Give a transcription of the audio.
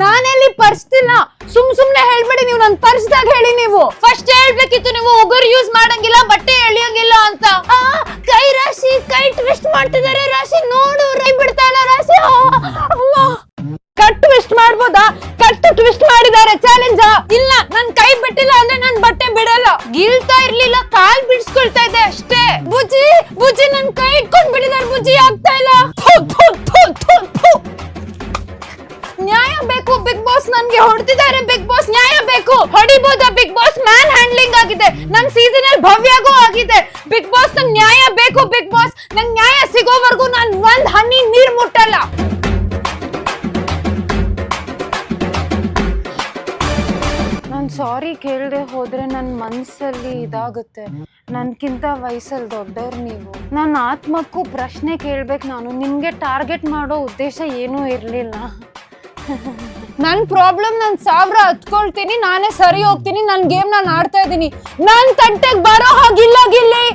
ನಾನೆಲ್ಲಿ ಪರ್ಸ್ತಿಲ್ಲ. ಸುಮ್ನೆ ಹೇಳ್ಬೇಡಿ ನೀವು. ನನ್ ಪರ್ಸ್ದಾಗ ಹೇಳಿ ನೀವು. ಫಸ್ಟ್ ಹೇಳ್ಬೇಕಿತ್ತು ನೀವು ಉಗುರು ಯೂಸ್ ಮಾಡಂಗಿಲ್ಲ, ಬಟ್ಟೆ ಎಳಿಯಂಗಿಲ್ಲ ಅಂತ. ಕೈ ರಾಶಿ ಕೈ ಟ್ವಿಸ್ಟ್ ಮಾಡ್ತಿದ್ದಾರೆ. ರಾಶಿ ನೋಡು, ರೈ ಬಿಡ್ತಾ ಇಲ್ಲ ರಾಶಿ. ಕಟ್ ಟ್ವಿಸ್ಟ್ ಮಾಡ್ಬೋದಾ? ಕಟ್ ಟ್ವಿಸ್ಟ್ ಮಾಡಿದ್ದಾರೆ. ಚಾಲೆಂಜ್ ಇಲ್ಲ. ನನ್ ಕೈ ಬಿಟ್ಟಿಲ್ಲ ಅಂದ್ರೆ ನನ್ ಬಟ್ಟೆ ಬಿಡಲ್ಲ. ಗೀಳ್ತಾ ಇರ್ಲಿಲ್ಲ, ಕಾಲ್ ಬಿಡಿಸ್ಕೊಳ್ತಾ ಇದೆ ಅಷ್ಟೇ. ಬುಜ್ಜಿ ಬುಜ್ಜಿ ನನ್ ಕೈ ಇಟ್ಕೊಂಡ್ ಬಿಟ್ಟಿದ್ದಾರೆ. ಬುಜ್ಜಿ ಆಗ್ತಾ ಇಲ್ಲ. ನ್ಯಾಯ ಬೇಕು ಬಿಗ್ ಬಾಸ್. ನನ್ಗೆ ಹೊಡೆದಿದ್ದಾರೆ ಬಿಗ್ ಬಾಸ್. ನ್ಯಾಯ ಬೇಕು. ಹೊಡಿಬೋದಾ ಬಿಗ್ ಬಾಸ್? ಮ್ಯಾನ್ ಹ್ಯಾಂಡ್ಲಿಂಗ್ ಆಗಿದೆ. ನನ್ ಸೀಸನ್ ಅಲ್ಲಿ ಭವ್ಯಾಗೂ ಆಗಿದೆ. ಬಿಗ್ ಬಾಸ್ ನಂಗೆ ನ್ಯಾಯ ಬೇಕು. ಬಿಗ್ ಬಾಸ್ ನಂಗೆ ನ್ಯಾಯ ಸಿಗೋವರೆಗೂ ನಾನ್ ಒಂದ್ ಹನಿ ನೀರ್ ಮುಟ್ಟಲ್ಲ. ನಾನ್ ಸಾರಿ ಕೇಳದೆ ಹೋದ್ರೆ ನನ್ ಮನ್ಸಲ್ಲಿ ಇದಾಗುತ್ತೆ. ನನ್ಕಿಂತ ವಯಸ್ಸಲ್ಲಿ ದೊಡ್ಡವ್ರು ನೀವು. ನನ್ನ ಆತ್ಮಕ್ಕೂ ಪ್ರಶ್ನೆ ಕೇಳ್ಬೇಕು ನಾನು. ನಿಮ್ಗೆ ಟಾರ್ಗೆಟ್ ಮಾಡೋ ಉದ್ದೇಶ ಏನೂ ಇರ್ಲಿಲ್ಲ. ನನ್ ಪ್ರಾಬ್ಲಮ್ ನಾನ್ 1000 ಹತ್ಕೊಳ್ತೀನಿ. ನಾನೇ ಸರಿ ಹೋಗ್ತೀನಿ. ನನ್ ಗೇಮ್ ನಾನು ಆಡ್ತಾ ಇದ್ದೀನಿ. ನನ್ ತಂಟೆಗ್ ಬರೋ ಹಾಗಿಲ್ಲ ಗಿಲ್ಲಿ.